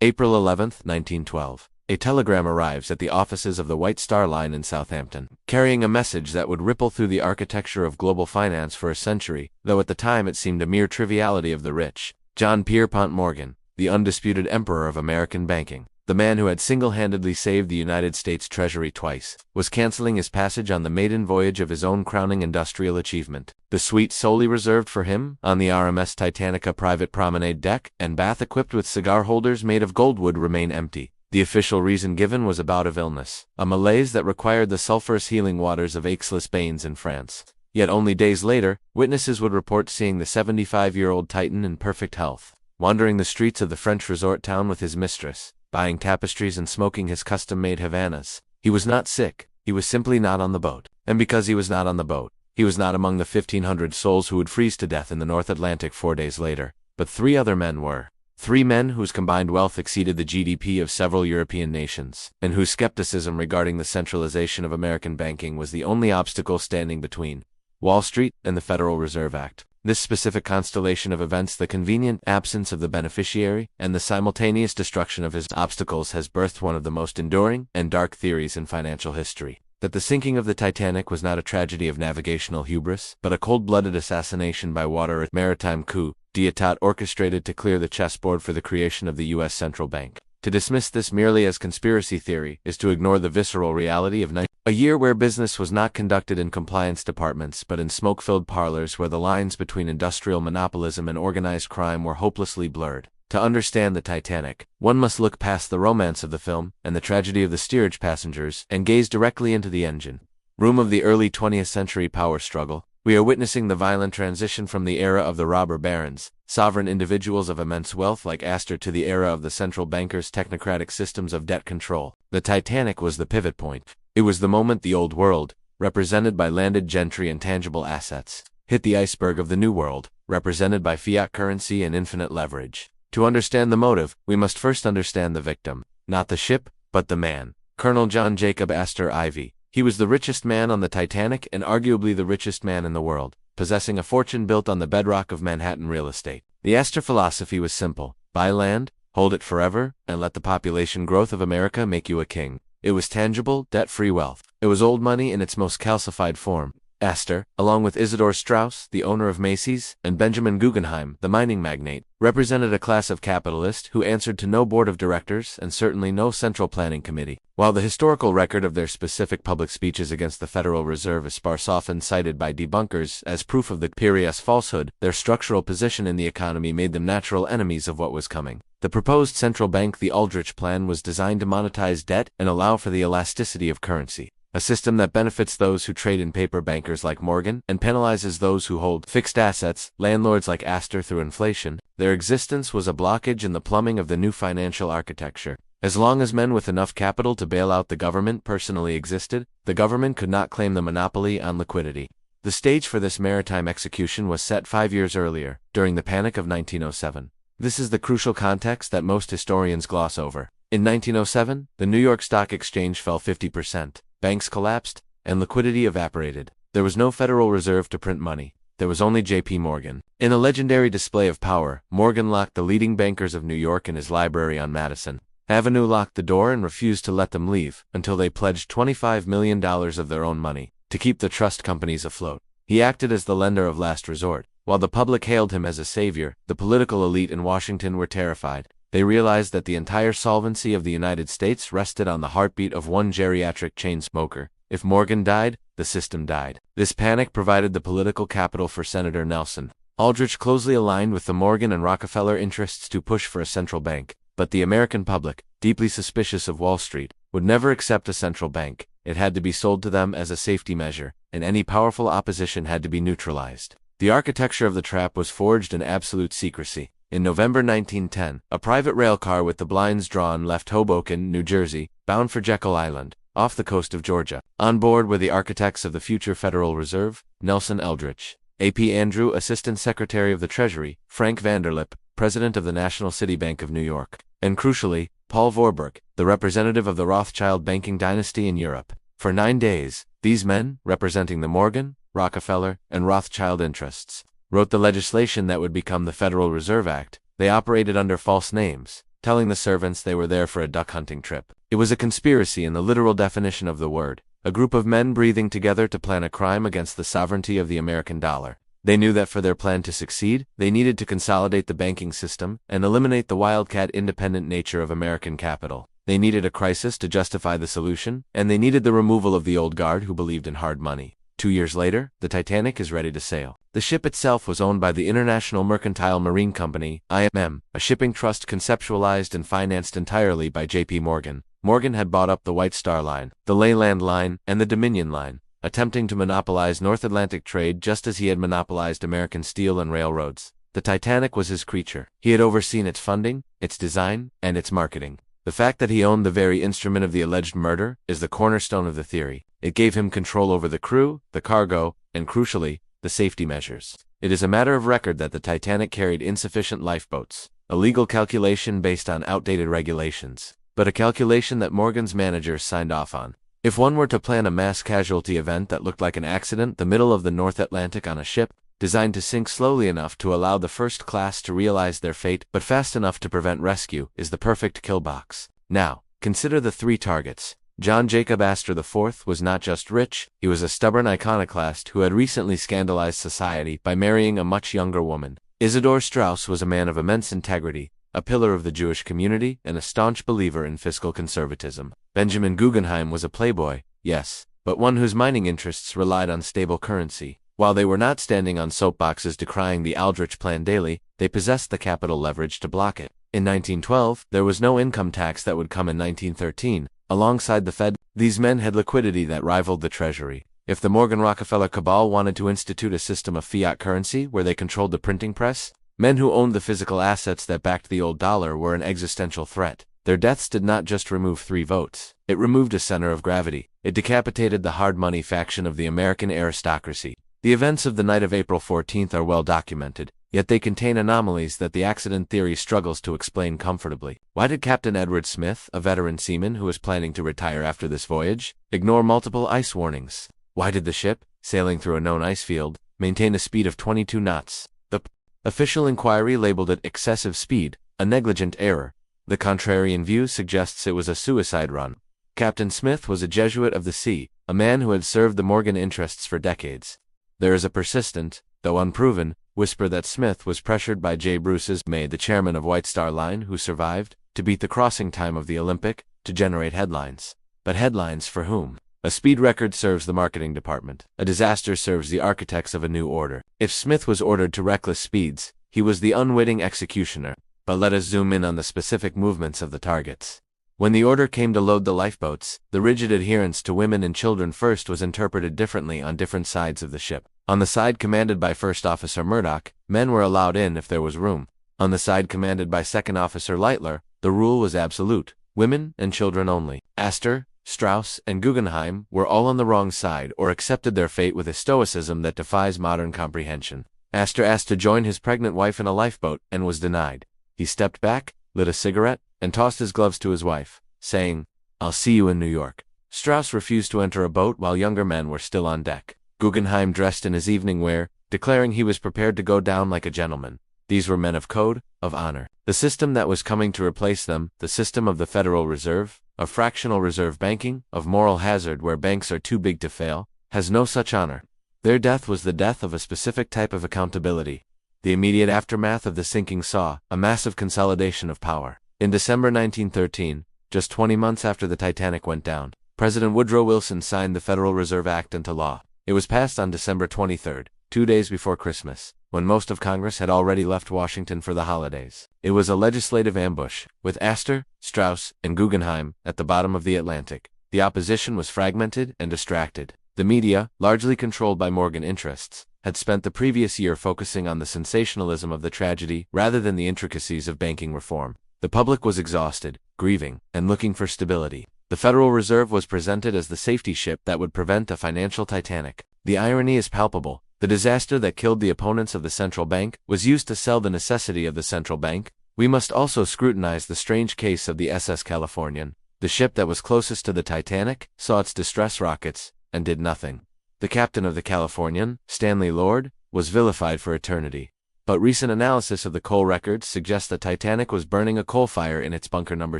April 11, 1912. A telegram arrives at the offices of the White Star Line in Southampton, carrying a message that would ripple through the architecture of global finance for a century, though at the time it seemed a mere triviality of the rich. John Pierpont Morgan, the undisputed emperor of American banking, the man who had single-handedly saved the United States Treasury twice, was canceling his passage on the maiden voyage of his own crowning industrial achievement. The suite solely reserved for him, on the RMS Titanica private promenade deck, and bath equipped with cigar holders made of gold would remain empty. The official reason given was a bout of illness, a malaise that required the sulphurous healing waters of Aix-les-Bains in France. Yet only days later, witnesses would report seeing the 75-year-old Titan in perfect health, wandering the streets of the French resort town with his mistress, buying tapestries and smoking his custom-made Havanas. He was not sick, he was simply not on the boat. And because he was not on the boat, he was not among the 1,500 souls who would freeze to death in the North Atlantic 4 days later. But 3 other men were. 3 men whose combined wealth exceeded the GDP of several European nations, and whose skepticism regarding the centralization of American banking was the only obstacle standing between Wall Street and the Federal Reserve Act. This specific constellation of events, the convenient absence of the beneficiary, and the simultaneous destruction of his obstacles, has birthed one of the most enduring and dark theories in financial history. That the sinking of the Titanic was not a tragedy of navigational hubris, but a cold-blooded assassination by water, a maritime coup d'état orchestrated to clear the chessboard for the creation of the U.S. Central Bank. To dismiss this merely as conspiracy theory is to ignore the visceral reality of a year where business was not conducted in compliance departments but in smoke-filled parlors where the lines between industrial monopolism and organized crime were hopelessly blurred. To understand the Titanic, one must look past the romance of the film and the tragedy of the steerage passengers and gaze directly into the engine room of the early 20th century power struggle. We are witnessing the violent transition from the era of the robber barons, sovereign individuals of immense wealth like Astor, to the era of the central bankers' technocratic systems of debt control. The Titanic was the pivot point. It was the moment the old world, represented by landed gentry and tangible assets, hit the iceberg of the new world, represented by fiat currency and infinite leverage. To understand the motive, we must first understand the victim. Not the ship, but the man. Colonel John Jacob Astor Ivy. He was the richest man on the Titanic and arguably the richest man in the world, possessing a fortune built on the bedrock of Manhattan real estate. The Astor philosophy was simple: buy land, hold it forever, and let the population growth of America make you a king. It was tangible, debt-free wealth. It was old money in its most calcified form. Astor, along with Isidor Straus, the owner of Macy's, and Benjamin Guggenheim, the mining magnate, represented a class of capitalists who answered to no board of directors and certainly no central planning committee. While the historical record of their specific public speeches against the Federal Reserve is sparse, often cited by debunkers as proof of the imperious falsehood, their structural position in the economy made them natural enemies of what was coming. The proposed central bank, the Aldrich Plan, was designed to monetize debt and allow for the elasticity of currency. A system that benefits those who trade in paper, bankers like Morgan, and penalizes those who hold fixed assets, landlords like Astor, through inflation. Their existence was a blockage in the plumbing of the new financial architecture. As long as men with enough capital to bail out the government personally existed, the government could not claim the monopoly on liquidity. The stage for this maritime execution was set 5 years earlier, during the Panic of 1907. This is the crucial context that most historians gloss over. In 1907, the New York Stock Exchange fell 50%. Banks collapsed, and liquidity evaporated. There was no Federal Reserve to print money. There was only J.P. Morgan. In a legendary display of power, Morgan locked the leading bankers of New York in his library on Madison Avenue, locked the door, and refused to let them leave until they pledged $25 million of their own money to keep the trust companies afloat. He acted as the lender of last resort. While the public hailed him as a savior, the political elite in Washington were terrified. They realized that the entire solvency of the United States rested on the heartbeat of one geriatric chain smoker. If Morgan died, the system died. This panic provided the political capital for Senator Nelson Aldrich, closely aligned with the Morgan and Rockefeller interests, to push for a central bank. But the American public, deeply suspicious of Wall Street, would never accept a central bank. It had to be sold to them as a safety measure, and any powerful opposition had to be neutralized. The architecture of the trap was forged in absolute secrecy. In November 1910, a private rail car with the blinds drawn left Hoboken, New Jersey, bound for Jekyll Island, off the coast of Georgia. On board were the architects of the future Federal Reserve, Nelson Eldridge, A.P. Andrew, Assistant Secretary of the Treasury, Frank Vanderlip, President of the National City Bank of New York, and crucially, Paul Vorburg, the representative of the Rothschild banking dynasty in Europe. For 9 days, these men, representing the Morgan, Rockefeller, and Rothschild interests, wrote the legislation that would become the Federal Reserve Act. They operated under false names. telling the servants they were there for a duck hunting trip. It was a conspiracy in the literal definition of the word, a group of men breathing together to plan a crime against the sovereignty of the American dollar. They knew that for their plan to succeed, they needed to consolidate the banking system and eliminate the wildcat independent nature of American capital. They needed a crisis to justify the solution, and they needed the removal of the old guard who believed in hard money. 2 years later, the Titanic is ready to sail. The ship itself was owned by the International Mercantile Marine Company, IMM, a shipping trust conceptualized and financed entirely by J.P. Morgan. Morgan had bought up the White Star Line, the Leyland Line, and the Dominion Line, attempting to monopolize North Atlantic trade just as he had monopolized American steel and railroads. The Titanic was his creature. He had overseen its funding, its design, and its marketing. The fact that he owned the very instrument of the alleged murder is the cornerstone of the theory. It gave him control over the crew, the cargo, and crucially, the safety measures. It is a matter of record that the Titanic carried insufficient lifeboats, a legal calculation based on outdated regulations, but a calculation that Morgan's managers signed off on. If one were to plan a mass casualty event that looked like an accident, the middle of the North Atlantic on a ship, designed to sink slowly enough to allow the first class to realize their fate, but fast enough to prevent rescue, is the perfect kill box. Now, consider the 3 targets. John Jacob Astor IV was not just rich, he was a stubborn iconoclast who had recently scandalized society by marrying a much younger woman. Isidor Straus was a man of immense integrity, a pillar of the Jewish community, and a staunch believer in fiscal conservatism. Benjamin Guggenheim was a playboy, yes, but one whose mining interests relied on stable currency. While they were not standing on soapboxes decrying the Aldrich Plan daily, they possessed the capital leverage to block it. In 1912, there was no income tax that would come in 1913. Alongside the Fed, these men had liquidity that rivaled the Treasury. If the Morgan-Rockefeller cabal wanted to institute a system of fiat currency where they controlled the printing press, men who owned the physical assets that backed the old dollar were an existential threat. Their deaths did not just remove 3 votes. It removed a center of gravity. It decapitated the hard money faction of the American aristocracy. The events of the night of April 14th are well documented, yet they contain anomalies that the accident theory struggles to explain comfortably. Why did Captain Edward Smith, a veteran seaman who was planning to retire after this voyage, ignore multiple ice warnings? Why did the ship, sailing through a known ice field, maintain a speed of 22 knots? The official inquiry labeled it excessive speed, a negligent error. The contrarian view suggests it was a suicide run. Captain Smith was a Jesuit of the sea, a man who had served the Morgan interests for decades. There is a persistent, though unproven, whisper that Smith was pressured by J. Bruce's maid, the chairman of White Star Line, who survived, to beat the crossing time of the Olympic, to generate headlines. But headlines for whom? A speed record serves the marketing department. A disaster serves the architects of a new order. If Smith was ordered to reckless speeds, he was the unwitting executioner. But let us zoom in on the specific movements of the targets. When the order came to load the lifeboats, the rigid adherence to women and children first was interpreted differently on different sides of the ship. On the side commanded by First Officer Murdoch, men were allowed in if there was room. On the side commanded by Second Officer Leitler, the rule was absolute: women and children only. Astor, Straus, and Guggenheim were all on the wrong side or accepted their fate with a stoicism that defies modern comprehension. Astor asked to join his pregnant wife in a lifeboat and was denied. He stepped back, lit a cigarette, and tossed his gloves to his wife, saying, "I'll see you in New York." Straus refused to enter a boat while younger men were still on deck. Guggenheim dressed in his evening wear, declaring he was prepared to go down like a gentleman. These were men of code, of honor. The system that was coming to replace them, the system of the Federal Reserve, of fractional reserve banking, of moral hazard where banks are too big to fail, has no such honor. Their death was the death of a specific type of accountability. The immediate aftermath of the sinking saw a massive consolidation of power. In December 1913, just 20 months after the Titanic went down, President Woodrow Wilson signed the Federal Reserve Act into law. It was passed on December 23rd, 2 days before Christmas, when most of Congress had already left Washington for the holidays. It was a legislative ambush, with Astor, Straus, and Guggenheim at the bottom of the Atlantic. The opposition was fragmented and distracted. The media, largely controlled by Morgan interests, had spent the previous year focusing on the sensationalism of the tragedy rather than the intricacies of banking reform. The public was exhausted, grieving, and looking for stability. The Federal Reserve was presented as the safety ship that would prevent a financial Titanic. The irony is palpable. The disaster that killed the opponents of the central bank was used to sell the necessity of the central bank. We must also scrutinize the strange case of the SS Californian. The ship that was closest to the Titanic saw its distress rockets and did nothing. The captain of the Californian, Stanley Lord, was vilified for eternity. but recent analysis of the coal records suggests the Titanic was burning a coal fire in its bunker number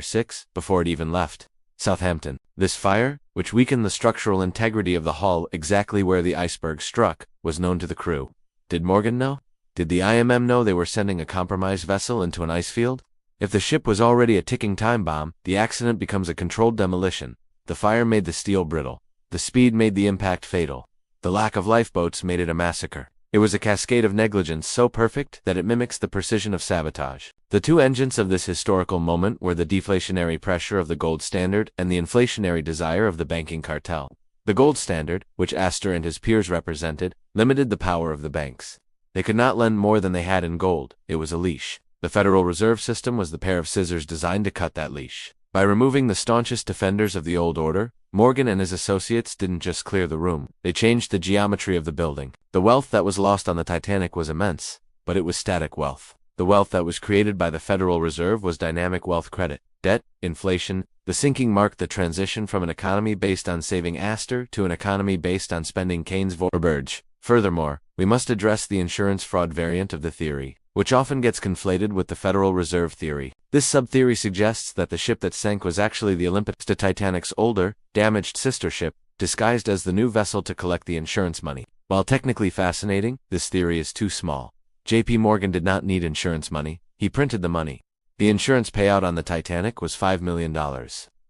6 before it even left Southampton. This fire, which weakened the structural integrity of the hull exactly where the iceberg struck, was known to the crew. Did Morgan know? Did the IMM know they were sending a compromised vessel into an ice field? If the ship was already a ticking time bomb, the accident becomes a controlled demolition. The fire made the steel brittle. The speed made the impact fatal. The lack of lifeboats made it a massacre. It was a cascade of negligence so perfect that it mimics the precision of sabotage. The two engines of this historical moment were the deflationary pressure of the gold standard and the inflationary desire of the banking cartel. The gold standard, which Astor and his peers represented, limited the power of the banks. They could not lend more than they had in gold. It was a leash. The Federal Reserve System was the pair of scissors designed to cut that leash. By removing the staunchest defenders of the old order, Morgan and his associates didn't just clear the room, they changed the geometry of the building. The wealth that was lost on the Titanic was immense, but it was static wealth. The wealth that was created by the Federal Reserve was dynamic wealth credit, debt, inflation. The sinking marked the transition from an economy based on saving Astor to an economy based on spending Keynes' Vorburge. Furthermore, we must address the insurance fraud variant of the theory, which often gets conflated with the Federal Reserve theory. This sub-theory suggests that the ship that sank was actually the Olympus, the Titanic's older, damaged sister ship, disguised as the new vessel to collect the insurance money. While technically fascinating, this theory is too small. J.P. Morgan did not need insurance money, he printed the money. The insurance payout on the Titanic was $5 million.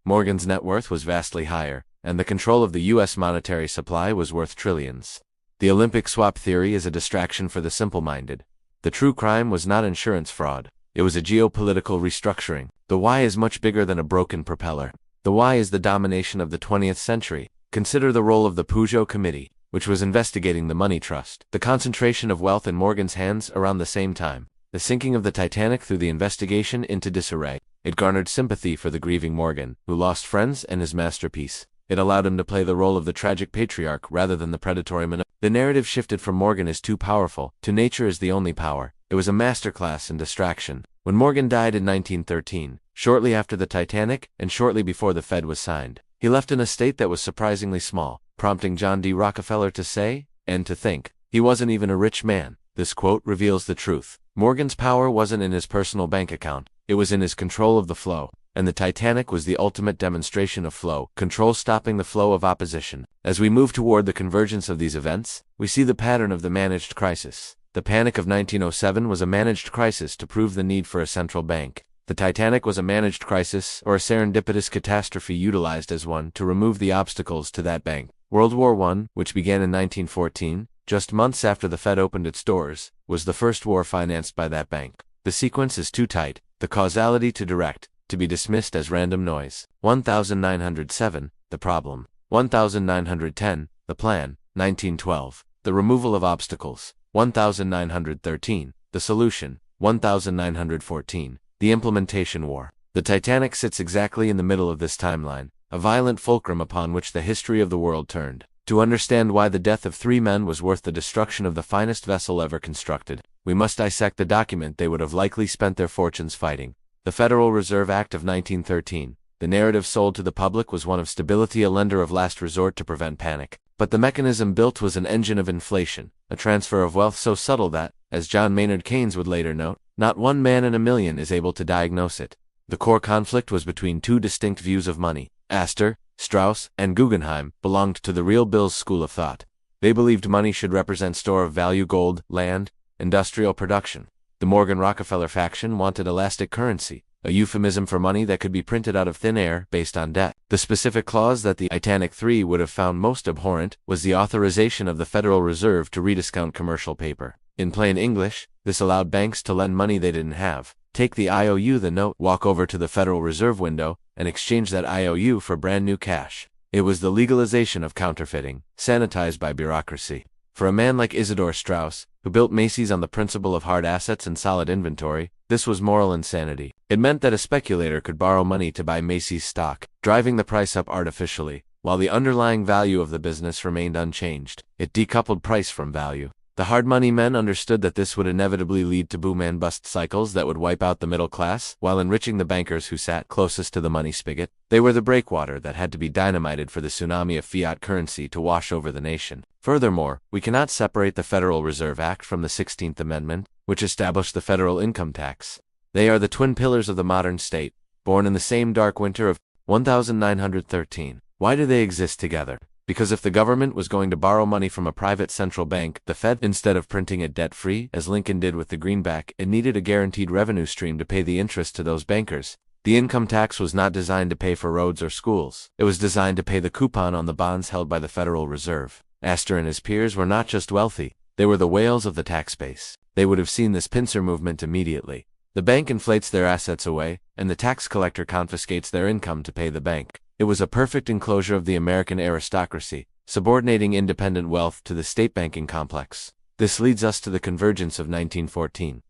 Morgan's net worth was vastly higher, and the control of the U.S. monetary supply was worth trillions. The Olympic swap theory is a distraction for the simple-minded. The true crime was not insurance fraud. It was a geopolitical restructuring. The why is much bigger than a broken propeller. The why is the domination of the 20th century. Consider the role of the Peugeot Committee, which was investigating the money trust. The concentration of wealth in Morgan's hands around the same time. The sinking of the Titanic threw the investigation into disarray. It garnered sympathy for the grieving Morgan, who lost friends and his masterpiece. It allowed him to play the role of the tragic patriarch rather than the predatory monopoly. The narrative shifted from Morgan is too powerful to nature is the only power. It was a masterclass in distraction. When Morgan died in 1913, shortly after the Titanic and shortly before the Fed was signed, he left an estate that was surprisingly small, prompting John D. Rockefeller to say, and to think, he wasn't even a rich man. This quote reveals the truth. Morgan's power wasn't in his personal bank account, it was in his control of the flow. And the Titanic was the ultimate demonstration of flow, control stopping the flow of opposition. As we move toward the convergence of these events, we see the pattern of the managed crisis. The Panic of 1907 was a managed crisis to prove the need for a central bank. The Titanic was a managed crisis or a serendipitous catastrophe utilized as one to remove the obstacles to that bank. World War I, which began in 1914, just months after the Fed opened its doors, was the first war financed by that bank. The sequence is too tight, the causality too direct, to be dismissed as random noise. 1907, the problem. 1910, the plan. 1912, the removal of obstacles. 1913, the solution. 1914, the implementation war. The Titanic sits exactly in the middle of this timeline, a violent fulcrum upon which the history of the world turned. To understand why the death of 3 men was worth the destruction of the finest vessel ever constructed, we must dissect the document they would have likely spent their fortunes fighting. The Federal Reserve Act of 1913. The narrative sold to the public was one of stability, a lender of last resort to prevent panic. But the mechanism built was an engine of inflation, a transfer of wealth so subtle that, as John Maynard Keynes would later note, not one man in a million is able to diagnose it. The core conflict was between two distinct views of money. Astor, Strauss, and Guggenheim belonged to the Real Bills school of thought. They believed money should represent store of value, gold, land, industrial production. The Morgan-Rockefeller faction wanted elastic currency, a euphemism for money that could be printed out of thin air based on debt. The specific clause that the Titanic III would have found most abhorrent was the authorization of the Federal Reserve to rediscount commercial paper. In plain English, this allowed banks to lend money they didn't have, take the IOU, the note, walk over to the Federal Reserve window, and exchange that IOU for brand new cash. It was the legalization of counterfeiting, sanitized by bureaucracy. For a man like Isidore Straus, who built Macy's on the principle of hard assets and solid inventory, this was moral insanity. It meant that a speculator could borrow money to buy Macy's stock, driving the price up artificially, while the underlying value of the business remained unchanged. It decoupled price from value. The hard money men understood that this would inevitably lead to boom and bust cycles that would wipe out the middle class, while enriching the bankers who sat closest to the money spigot. They were the breakwater that had to be dynamited for the tsunami of fiat currency to wash over the nation. Furthermore, we cannot separate the Federal Reserve Act from the 16th Amendment, which established the federal income tax. They are the twin pillars of the modern state, born in the same dark winter of 1913. Why do they exist together? Because if the government was going to borrow money from a private central bank, the Fed, instead of printing it debt-free, as Lincoln did with the greenback, it needed a guaranteed revenue stream to pay the interest to those bankers. The income tax was not designed to pay for roads or schools. It was designed to pay the coupon on the bonds held by the Federal Reserve. Astor and his peers were not just wealthy, they were the whales of the tax base. They would have seen this pincer movement immediately. The bank inflates their assets away, and the tax collector confiscates their income to pay the bank. It was a perfect enclosure of the American aristocracy, subordinating independent wealth to the state banking complex. This leads us to the convergence of 1914.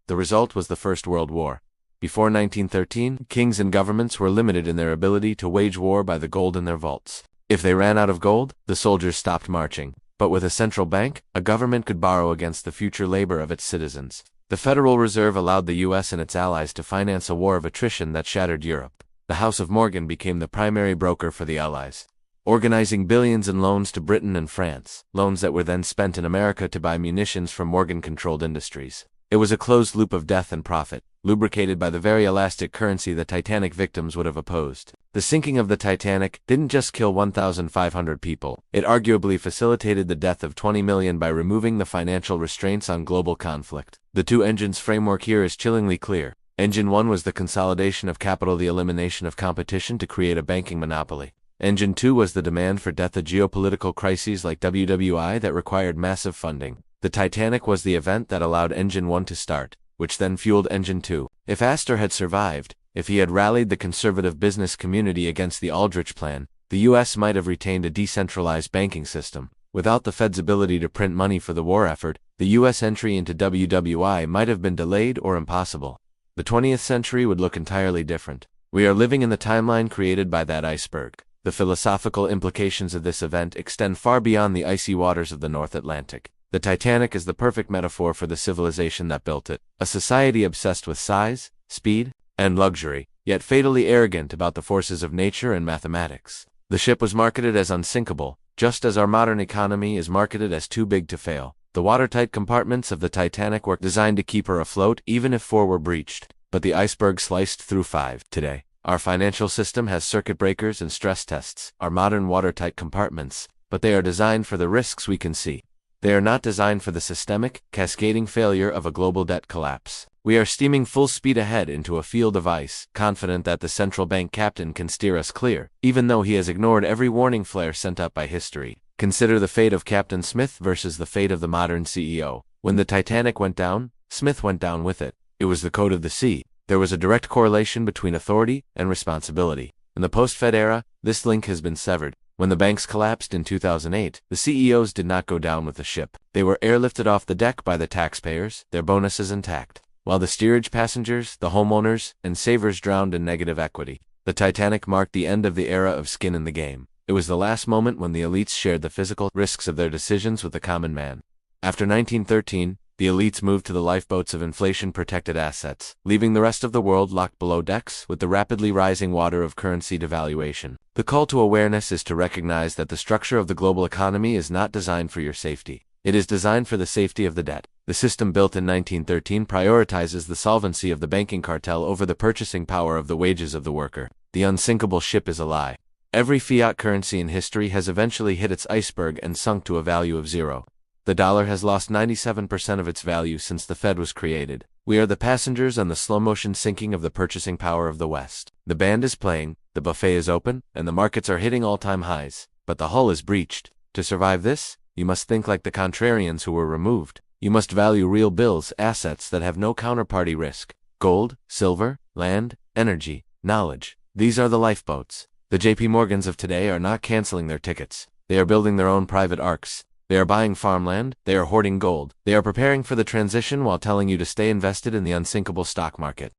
The result was the First World War. Before 1913, kings and governments were limited in their ability to wage war by the gold in their vaults. If they ran out of gold, the soldiers stopped marching. But with a central bank, a government could borrow against the future labor of its citizens. The Federal Reserve allowed the U.S. and its allies to finance a war of attrition that shattered Europe. The House of Morgan became the primary broker for the Allies, organizing billions in loans to Britain and France, loans that were then spent in America to buy munitions from Morgan-controlled industries. It was a closed loop of death and profit, lubricated by the very elastic currency the Titanic victims would have opposed. The sinking of the Titanic didn't just kill 1,500 people, it arguably facilitated the death of 20 million by removing the financial restraints on global conflict. The two engines framework here is chillingly clear. Engine 1 was the consolidation of capital, the elimination of competition to create a banking monopoly. Engine 2 was the demand for death, of geopolitical crises like WWI that required massive funding. The Titanic was the event that allowed Engine 1 to start, which then fueled Engine 2. If Astor had survived, if he had rallied the conservative business community against the Aldrich Plan, the U.S. might have retained a decentralized banking system. Without the Fed's ability to print money for the war effort, the U.S. entry into WWI might have been delayed or impossible. The 20th century would look entirely different. We are living in the timeline created by that iceberg. The philosophical implications of this event extend far beyond the icy waters of the North Atlantic. The Titanic is the perfect metaphor for the civilization that built it, a society obsessed with size, speed, and luxury, yet fatally arrogant about the forces of nature and mathematics. The ship was marketed as unsinkable, just as our modern economy is marketed as too big to fail. The watertight compartments of the Titanic were designed to keep her afloat even if 4 were breached, but the iceberg sliced through 5. Today, our financial system has circuit breakers and stress tests, our modern watertight compartments, but they are designed for the risks we can see. They are not designed for the systemic, cascading failure of a global debt collapse. We are steaming full speed ahead into a field of ice, confident that the central bank captain can steer us clear, even though he has ignored every warning flare sent up by history. Consider the fate of Captain Smith versus the fate of the modern CEO. When the Titanic went down, Smith went down with it. It was the code of the sea. There was a direct correlation between authority and responsibility. In the post-Fed era, this link has been severed. When the banks collapsed in 2008, the CEOs did not go down with the ship. They were airlifted off the deck by the taxpayers, their bonuses intact, while the steerage passengers, the homeowners, and savers drowned in negative equity. The Titanic marked the end of the era of skin in the game. It was the last moment when the elites shared the physical risks of their decisions with the common man. After 1913, the elites moved to the lifeboats of inflation-protected assets, leaving the rest of the world locked below decks with the rapidly rising water of currency devaluation. The call to awareness is to recognize that the structure of the global economy is not designed for your safety. It is designed for the safety of the debt. The system built in 1913 prioritizes the solvency of the banking cartel over the purchasing power of the wages of the worker. The unsinkable ship is a lie. Every fiat currency in history has eventually hit its iceberg and sunk to a value of 0. The dollar has lost 97% of its value since the Fed was created. We are the passengers on the slow-motion sinking of the purchasing power of the West. The band is playing, the buffet is open, and the markets are hitting all-time highs. But the hull is breached. To survive this, you must think like the contrarians who were removed. You must value real bills, assets that have no counterparty risk. Gold, silver, land, energy, knowledge. These are the lifeboats. The JP Morgans of today are not canceling their tickets. They are building their own private arks. They are buying farmland, they are hoarding gold, they are preparing for the transition while telling you to stay invested in the unsinkable stock market.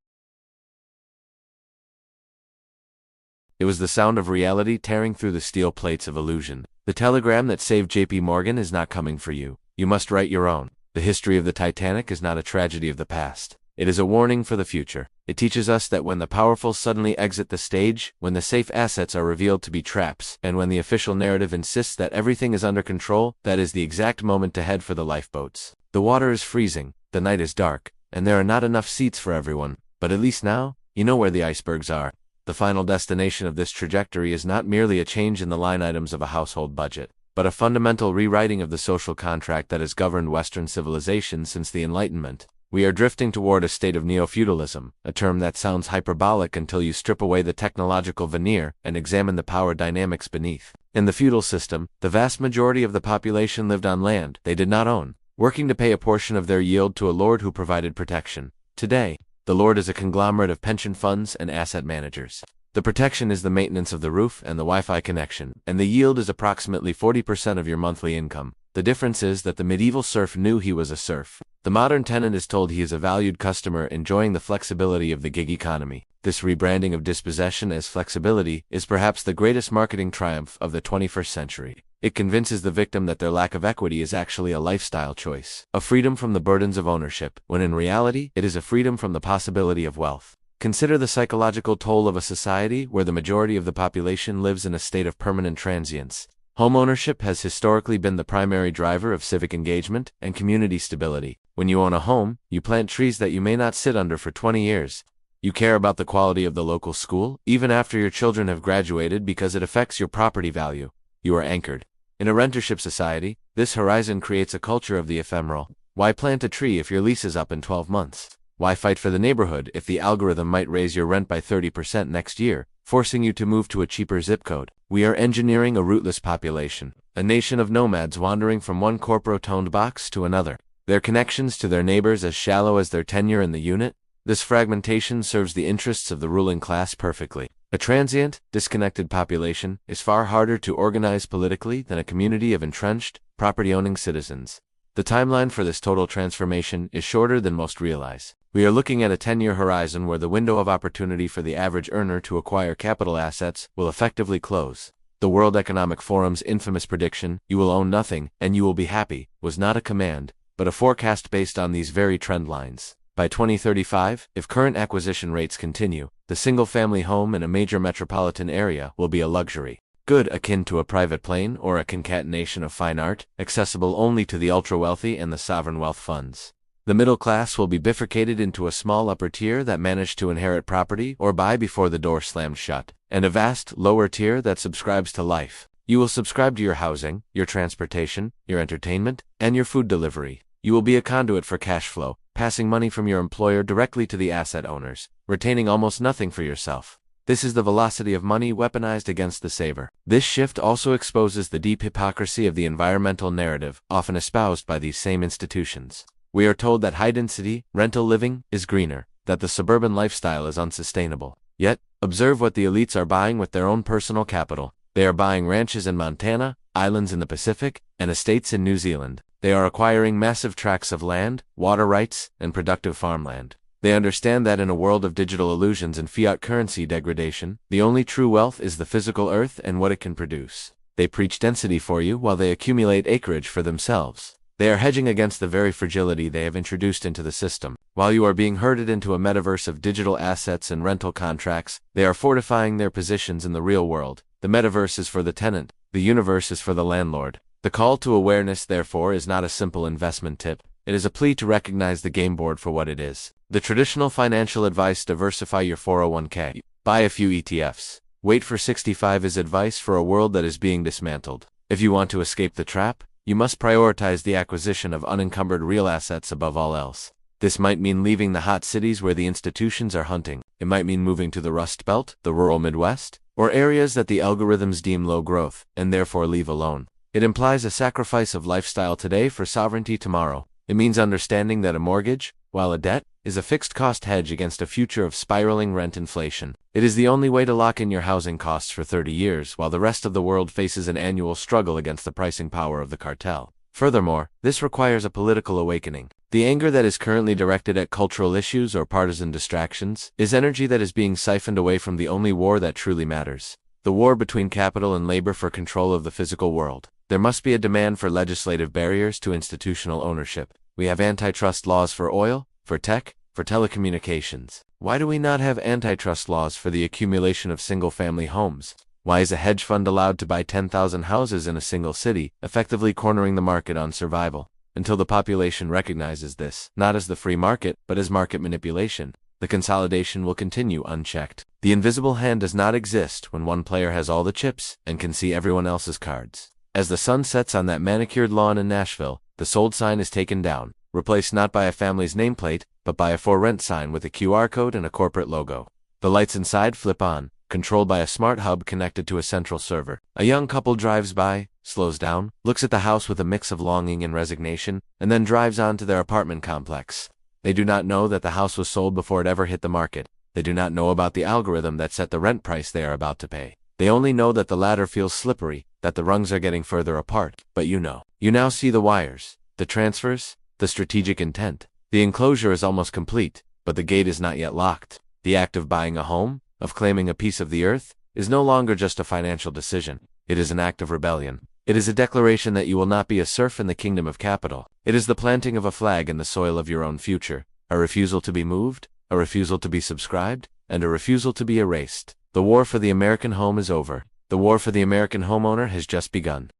It was the sound of reality tearing through the steel plates of illusion. The telegram that saved J.P. Morgan is not coming for you. You must write your own. The history of the Titanic is not a tragedy of the past. It is a warning for the future. It teaches us that when the powerful suddenly exit the stage, when the safe assets are revealed to be traps, and when the official narrative insists that everything is under control, that is the exact moment to head for the lifeboats. The water is freezing, the night is dark, and there are not enough seats for everyone. But at least now, you know where the icebergs are. The final destination of this trajectory is not merely a change in the line items of a household budget, but a fundamental rewriting of the social contract that has governed Western civilization since the Enlightenment. We are drifting toward a state of neo-feudalism, a term that sounds hyperbolic until you strip away the technological veneer and examine the power dynamics beneath. In the feudal system, the vast majority of the population lived on land they did not own, working to pay a portion of their yield to a lord who provided protection. Today, the lord is a conglomerate of pension funds and asset managers. The protection is the maintenance of the roof and the Wi-Fi connection, and the yield is approximately 40% of your monthly income. The difference is that the medieval serf knew he was a serf. The modern tenant is told he is a valued customer enjoying the flexibility of the gig economy. This rebranding of dispossession as flexibility is perhaps the greatest marketing triumph of the 21st century. It convinces the victim that their lack of equity is actually a lifestyle choice, a freedom from the burdens of ownership, when in reality, it is a freedom from the possibility of wealth. Consider the psychological toll of a society where the majority of the population lives in a state of permanent transience. Homeownership has historically been the primary driver of civic engagement and community stability. When you own a home, you plant trees that you may not sit under for 20 years. You care about the quality of the local school, even after your children have graduated, because it affects your property value. You are anchored. In a rentership society, this horizon creates a culture of the ephemeral. Why plant a tree if your lease is up in 12 months? Why fight for the neighborhood if the algorithm might raise your rent by 30% next year, forcing you to move to a cheaper zip code? We are engineering a rootless population, a nation of nomads wandering from one corporate-owned box to another, their connections to their neighbors as shallow as their tenure in the unit. This fragmentation serves the interests of the ruling class perfectly. A transient, disconnected population is far harder to organize politically than a community of entrenched, property-owning citizens. The timeline for this total transformation is shorter than most realize. We are looking at a 10-year horizon where the window of opportunity for the average earner to acquire capital assets will effectively close. The World Economic Forum's infamous prediction, "You will own nothing, and you will be happy," was not a command, but a forecast based on these very trend lines. By 2035, if current acquisition rates continue, the single-family home in a major metropolitan area will be a luxury good akin to a private plane or a concatenation of fine art, accessible only to the ultra-wealthy and the sovereign wealth funds. The middle class will be bifurcated into a small upper tier that managed to inherit property or buy before the door slammed shut, and a vast lower tier that subscribes to life. You will subscribe to your housing, your transportation, your entertainment, and your food delivery. You will be a conduit for cash flow, passing money from your employer directly to the asset owners, retaining almost nothing for yourself. This is the velocity of money weaponized against the saver. This shift also exposes the deep hypocrisy of the environmental narrative, often espoused by these same institutions. We are told that high-density, rental living is greener, that the suburban lifestyle is unsustainable. Yet, observe what the elites are buying with their own personal capital. They are buying ranches in Montana, islands in the Pacific, and estates in New Zealand. They are acquiring massive tracts of land, water rights, and productive farmland. They understand that in a world of digital illusions and fiat currency degradation, the only true wealth is the physical earth and what it can produce. They preach density for you while they accumulate acreage for themselves. They are hedging against the very fragility they have introduced into the system. While you are being herded into a metaverse of digital assets and rental contracts, they are fortifying their positions in the real world. The metaverse is for the tenant, the universe is for the landlord. The call to awareness, therefore, is not a simple investment tip. It is a plea to recognize the game board for what it is. The traditional financial advice: diversify your 401k. Buy a few ETFs. Wait for 65 is advice for a world that is being dismantled. If you want to escape the trap, you must prioritize the acquisition of unencumbered real assets above all else. This might mean leaving the hot cities where the institutions are hunting. It might mean moving to the Rust Belt, the rural Midwest, or areas that the algorithms deem low growth, and therefore leave alone. It implies a sacrifice of lifestyle today for sovereignty tomorrow. It means understanding that a mortgage, while a debt, is a fixed-cost hedge against a future of spiraling rent inflation. It is the only way to lock in your housing costs for 30 years while the rest of the world faces an annual struggle against the pricing power of the cartel. Furthermore, this requires a political awakening. The anger that is currently directed at cultural issues or partisan distractions is energy that is being siphoned away from the only war that truly matters: the war between capital and labor for control of the physical world. There must be a demand for legislative barriers to institutional ownership. We have antitrust laws for oil, for tech, for telecommunications. Why do we not have antitrust laws for the accumulation of single-family homes? Why is a hedge fund allowed to buy 10,000 houses in a single city, effectively cornering the market on survival? Until the population recognizes this, not as the free market, but as market manipulation, the consolidation will continue unchecked. The invisible hand does not exist when one player has all the chips and can see everyone else's cards. As the sun sets on that manicured lawn in Nashville, the sold sign is taken down, replaced not by a family's nameplate, but by a for rent sign with a QR code and a corporate logo. The lights inside flip on, controlled by a smart hub connected to a central server. A young couple drives by, slows down, looks at the house with a mix of longing and resignation, and then drives on to their apartment complex. They do not know that the house was sold before it ever hit the market. They do not know about the algorithm that set the rent price they are about to pay. They only know that the ladder feels slippery, that the rungs are getting further apart. But you know. You now see the wires, the transfers, the strategic intent. The enclosure is almost complete, but the gate is not yet locked. The act of buying a home, of claiming a piece of the earth, is no longer just a financial decision. It is an act of rebellion. It is a declaration that you will not be a serf in the kingdom of capital. It is the planting of a flag in the soil of your own future, a refusal to be moved, a refusal to be subscribed, and a refusal to be erased. The war for the American home is over. The war for the American homeowner has just begun.